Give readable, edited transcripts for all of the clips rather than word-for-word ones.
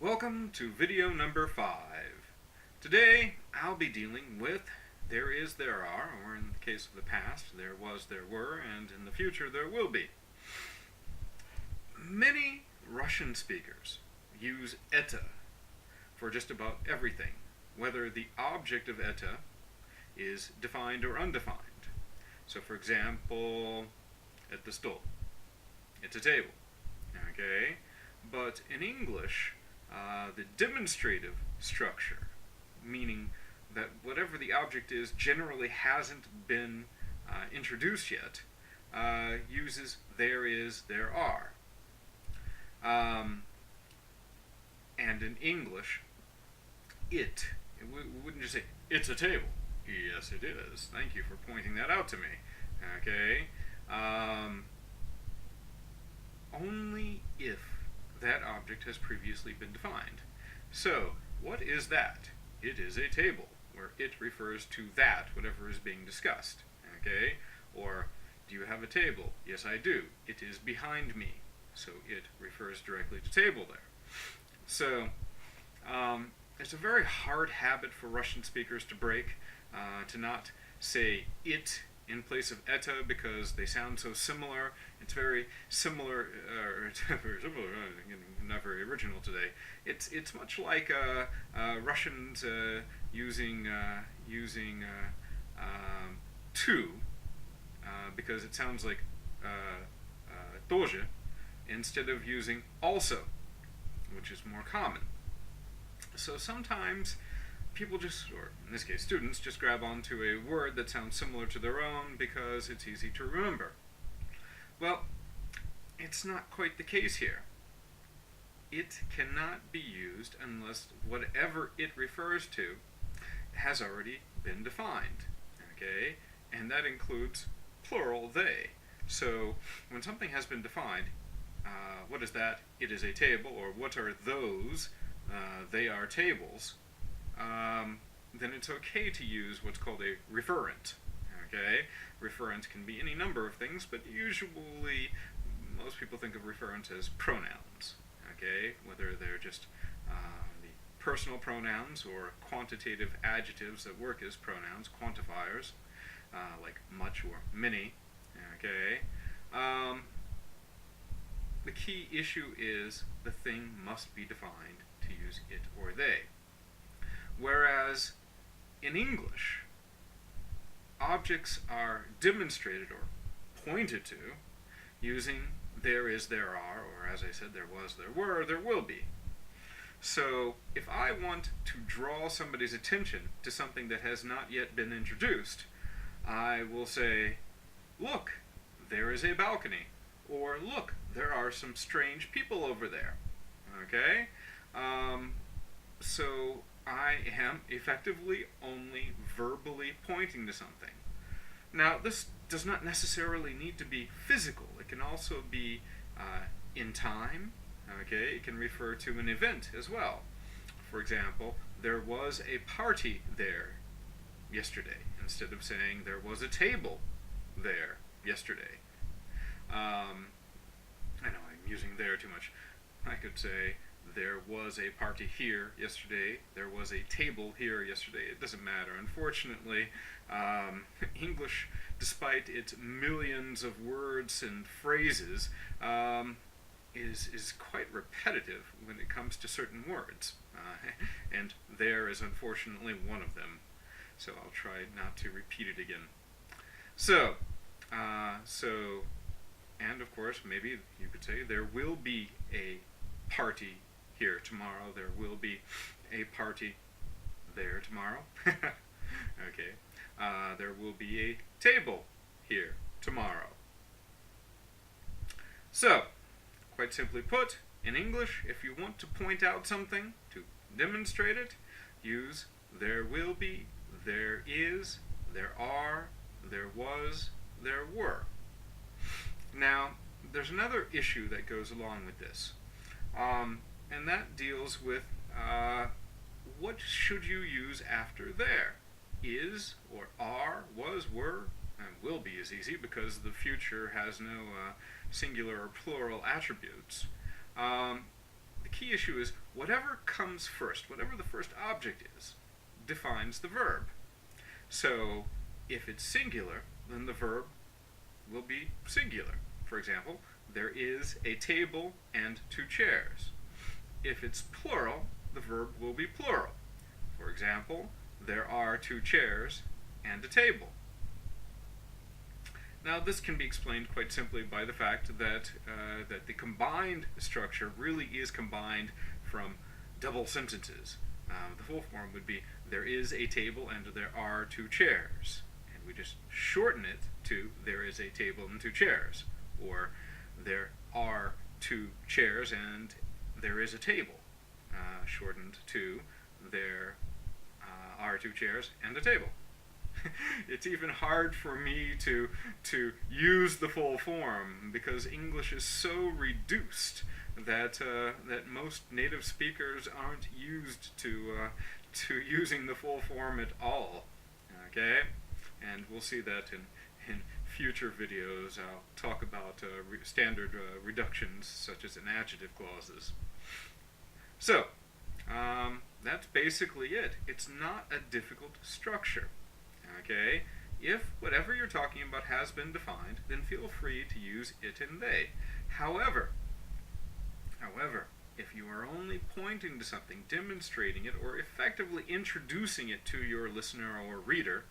Welcome to video number 5. Today I'll be dealing with there is, there are, or in the case of the past, there was, there were, and in the future there will be. Many Russian speakers use eta for just about everything, whether the object of eta is defined or undefined. So for example, at the stol, it's a table, okay? But in English, the demonstrative structure, meaning that whatever the object is generally hasn't been introduced yet, uses there is, there are. And in English, we wouldn't just say, it's a table. Yes, it is. Thank you for pointing that out to me. Okay? Only if that object has previously been defined. So, what is that? It is a table, where it refers to that, whatever is being discussed. Okay? Or, do you have a table? Yes, I do. It is behind me. So, it refers directly to table there. So, it's a very hard habit for Russian speakers to break, to not say it in place of eta because they sound so similar. It's very similar, not very original today. It's much like Russians using to because it sounds like тоже instead of using also, which is more common. So sometimes people just, or in this case students, just grab onto a word that sounds similar to their own because it's easy to remember. Well, it's not quite the case here. It cannot be used unless whatever it refers to has already been defined. Okay? And that includes plural they. So when something has been defined, what is that? It is a table, or what are those? They are tables. Then it's okay to use what's called a referent. Okay? Referent can be any number of things, but usually most people think of referents as pronouns. Okay? Whether they're just the personal pronouns or quantitative adjectives that work as pronouns, quantifiers, like much or many. Okay? The key issue is the thing must be defined to use it or they. Whereas in English, objects are demonstrated or pointed to using there is, there are, or as I said, there was, there were, there will be. So if I want to draw somebody's attention to something that has not yet been introduced, I will say, look, there is a balcony. Or look, there are some strange people over there. Okay? So I am effectively only verbally pointing to something. Now, this does not necessarily need to be physical. It can also be in time. Okay? It can refer to an event as well. For example, there was a party there yesterday, instead of saying there was a table there yesterday. I know I'm using there too much. I could say there was a party here yesterday, there was a table here yesterday. It doesn't matter. Unfortunately, English, despite its millions of words and phrases, is quite repetitive when it comes to certain words. And there is unfortunately one of them. So I'll try not to repeat it again. So, and of course, maybe you could say there will be a party here tomorrow. There will be a party there tomorrow. Okay. There will be a table here tomorrow. So, quite simply put, in English, if you want to point out something, to demonstrate it, use there will be, there is, there are, there was, there were. Now, there's another issue that goes along with this, and that deals with what should you use after there? Is, or are, was, were, and will be is easy because the future has no singular or plural attributes. The key the issue is whatever comes first, whatever the first object is, defines the verb. So if it's singular, then the verb will be singular. For example, there is a table and 2 chairs. If it's plural, the verb will be plural. For example, there are 2 chairs and a table. Now, this can be explained quite simply by the fact that the combined structure really is combined from double sentences. The full form would be, there is a table and there are 2 chairs. And we just shorten it to, there is a table and 2 chairs. Or, there are 2 chairs and there is a table. Shortened to, there are 2 chairs and a table. It's even hard for me to use the full form because English is so reduced that most native speakers aren't used to using the full form at all. Okay, and we'll see that in future videos. I'll talk about standard reductions such as in adjective clauses. So that's basically it. It's not a difficult structure. Okay, if whatever you're talking about has been defined, then feel free to use it and they. However, if you are only pointing to something, demonstrating it, or effectively introducing it to your listener or reader,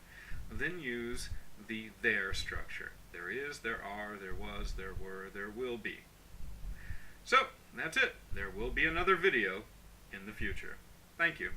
then use the there structure. There is, there are, there was, there were, there will be. So, that's it. There will be another video in the future. Thank you.